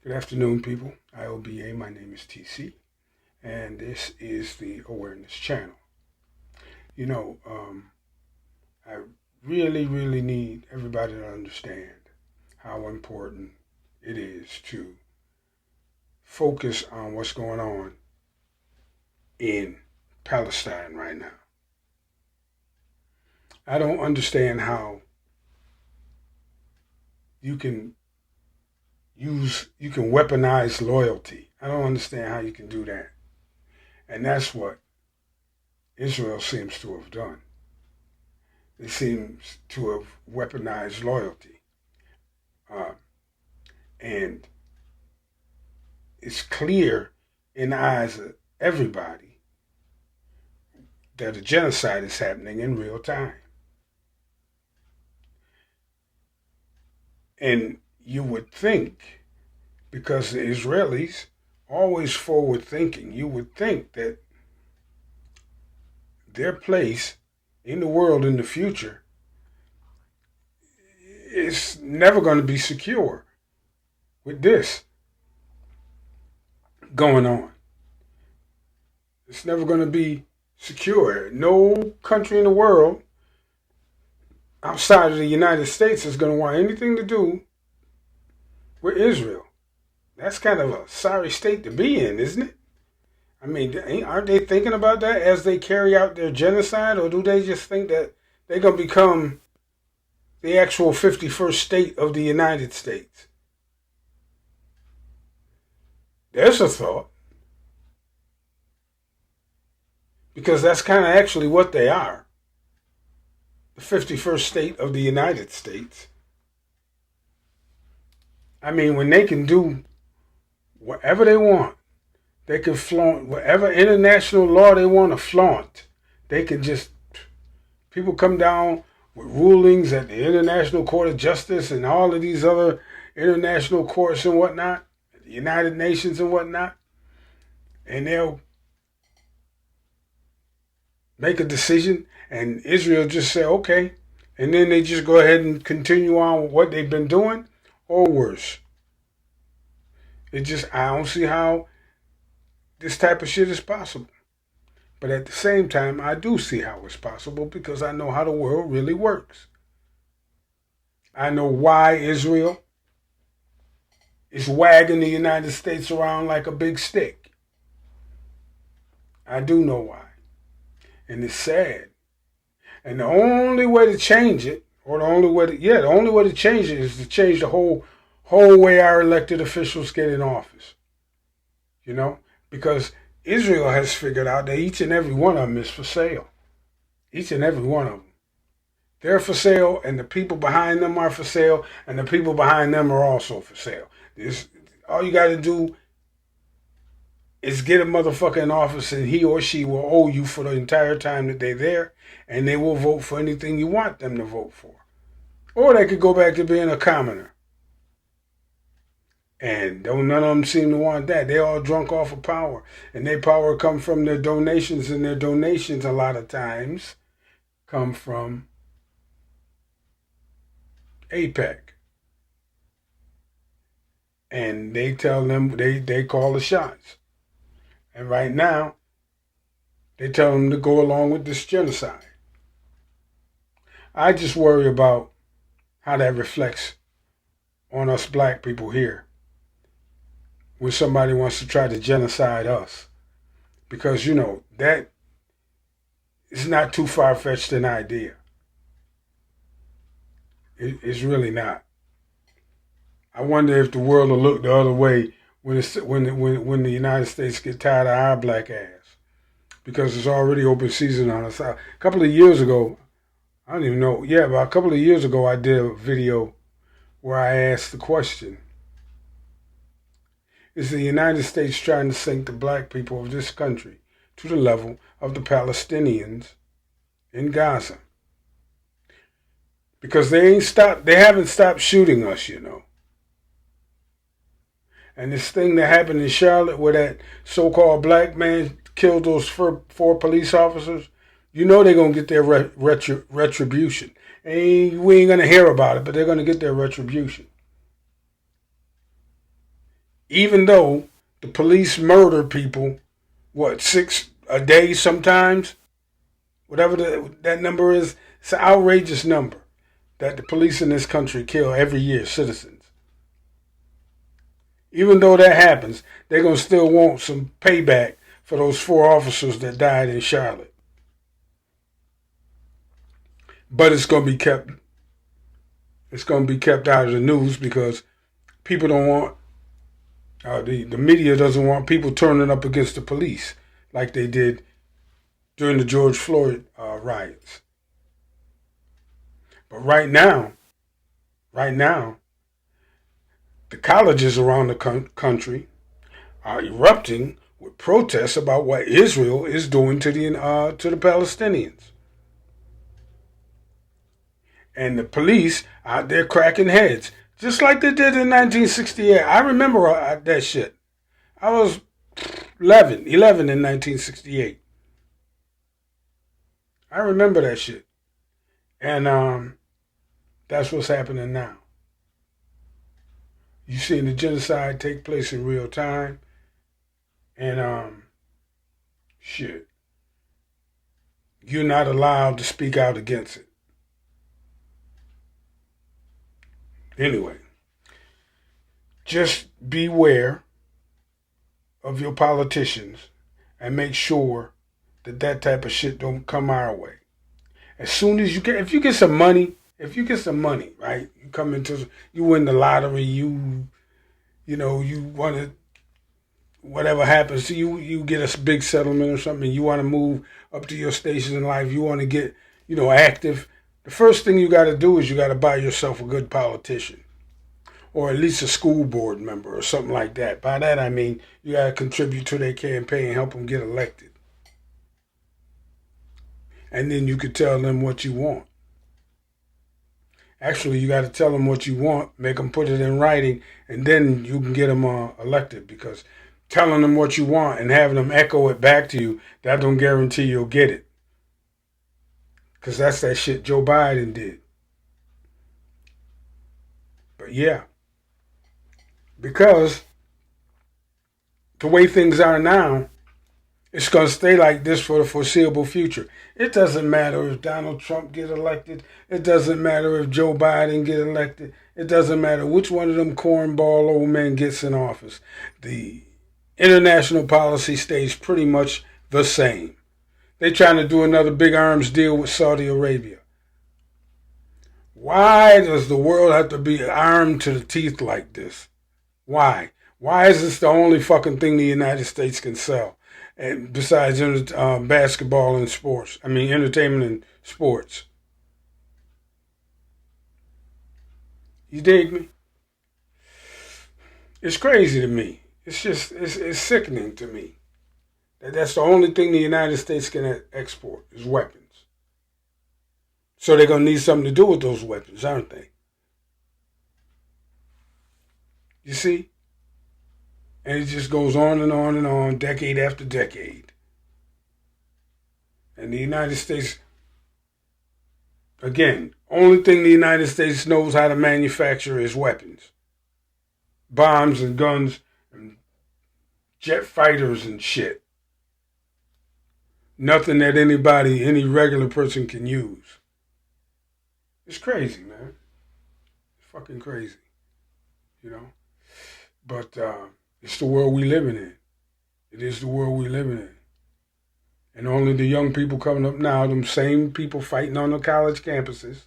Good afternoon, people. IOBA, my name is TC, and this is the Awareness Channel. You know, I really need everybody to understand how important it is to focus on what's going on in Palestine right now. I don't understand how you can weaponize loyalty. I don't understand how you can do that. And that's what Israel seems to have done. It seems to have weaponized loyalty. And it's clear in the eyes of everybody that a genocide is happening in real time. And you would think, because the Israelis always forward thinking, you would think that their place in the world in the future is never going to be secure with this going on. It's never going to be secure. No country in the world outside of the United States is going to want anything to do with Israel. That's kind of a sorry state to be in, isn't it? I mean, aren't they thinking about that as they carry out their genocide, or do they just think that they're going to become the actual 51st state of the United States? There's a thought. Because that's kind of actually what they are. The 51st state of the United States. I mean, when they can do whatever they want, they can flaunt whatever international law they want to flaunt. They can just, people come down with rulings at the International Court of Justice and all of these other international courts and whatnot, the United Nations and whatnot, and they'll make a decision, and Israel just say, okay, and then they just go ahead and continue on with what they've been doing, or worse. I don't see how this type of shit is possible. But at the same time, I do see how it's possible because I know how the world really works. I know why Israel is wagging the United States around like a big stick. I do know why. And it's sad. And the only way to change it, or the only way to change it is to change the whole way our elected officials get in office. You know? Because Israel has figured out that each and every one of them is for sale. Each and every one of them. They're for sale, and the people behind them are for sale, and the people behind them are also for sale. All you got to do is get a motherfucker in office, and he or she will owe you for the entire time that they're there, and they will vote for anything you want them to vote for. Or they could go back to being a commoner. And none of them seem to want that. They all drunk off of power. And their power come from their donations, and their donations a lot of times come from AIPAC. And they tell them, they call the shots. And right now, they tell them to go along with this genocide. I just worry about how that reflects on us black people here when somebody wants to try to genocide us. Because, you know, that is not too far-fetched an idea. It's really not. I wonder if the world will look the other way when the United States get tired of our black ass. Because it's already open season on us. A couple of years ago, I don't even know, about a couple of years ago I did a video where I asked the question, is the United States trying to sink the black people of this country to the level of the Palestinians in Gaza? Because they haven't stopped shooting us, you know. And this thing that happened in Charlotte where that so-called black man killed those four police officers, you know they're going to get their retribution. We ain't going to hear about it, but they're going to get their retribution. Even though the police murder people, what, 6 a day sometimes? Whatever that number is, it's an outrageous number that the police in this country kill every year, citizens. Even though that happens, they're going to still want some payback for those 4 officers that died in Charlotte. But it's going to be kept out of the news because people don't want, the media doesn't want people turning up against the police like they did during the George Floyd riots. But right now, the colleges around the country are erupting with protests about what Israel is doing to the Palestinians. And the police out there cracking heads, just like they did in 1968. I remember that shit. I was 11 in 1968. I remember that shit. And that's what's happening now. You're seeing the genocide take place in real time. And shit. You're not allowed to speak out against it. Anyway, just beware of your politicians and make sure that type of shit don't come our way. As soon as if you get some money, right? You win the lottery, you want to, whatever happens to you, you get a big settlement or something, you want to move up to your station in life, you want to get, active. The first thing you got to do is you got to buy yourself a good politician, or at least a school board member or something like that. By that I mean you got to contribute to their campaign and help them get elected. And then you could tell them what you want. Actually, you got to tell them what you want, make them put it in writing, and then you can get them elected. Because telling them what you want and having them echo it back to you, that don't guarantee you'll get it. Because that's that shit Joe Biden did. But yeah. Because the way things are now, it's going to stay like this for the foreseeable future. It doesn't matter if Donald Trump get elected. It doesn't matter if Joe Biden get elected. It doesn't matter which one of them cornball old men gets in office. The international policy stays pretty much the same. They're trying to do another big arms deal with Saudi Arabia. Why does the world have to be armed to the teeth like this? Why? Why is this the only fucking thing the United States can sell? And besides basketball and sports. Entertainment and sports. You dig me? It's crazy to me. It's sickening to me. That's the only thing the United States can export is weapons. So they're going to need something to do with those weapons, aren't they? You see? And it just goes on and on and on, decade after decade. And the United States, again, only thing the United States knows how to manufacture is weapons. Bombs and guns and jet fighters and shit. Nothing that any regular person can use. It's crazy, man. It's fucking crazy. But it's the world we living in. It is the world we living in. And only the young people coming up now, them same people fighting on the college campuses,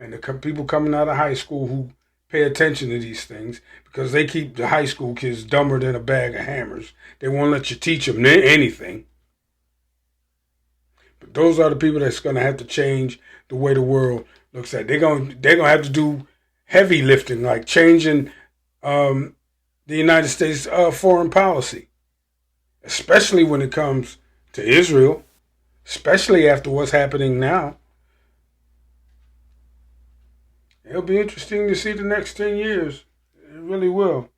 and the people coming out of high school who pay attention to these things, because they keep the high school kids dumber than a bag of hammers. They won't let you teach them anything. But those are the people that's going to have to change the way the world looks at. They're going to have to do heavy lifting, like changing the United States foreign policy, especially when it comes to Israel, especially after what's happening now. It'll be interesting to see the next 10 years. It really will.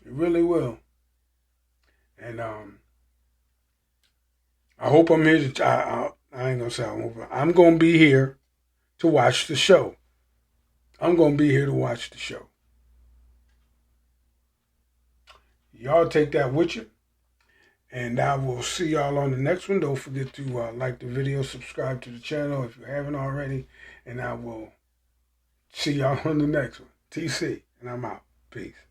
It really will. And I hope I'm here to, I ain't going to say I'm going to be here to watch the show. I'm going to be here to watch the show. Y'all take that with you. And I will see y'all on the next one. Don't forget to like the video, subscribe to the channel if you haven't already. And I will see y'all on the next one. TC, and I'm out. Peace.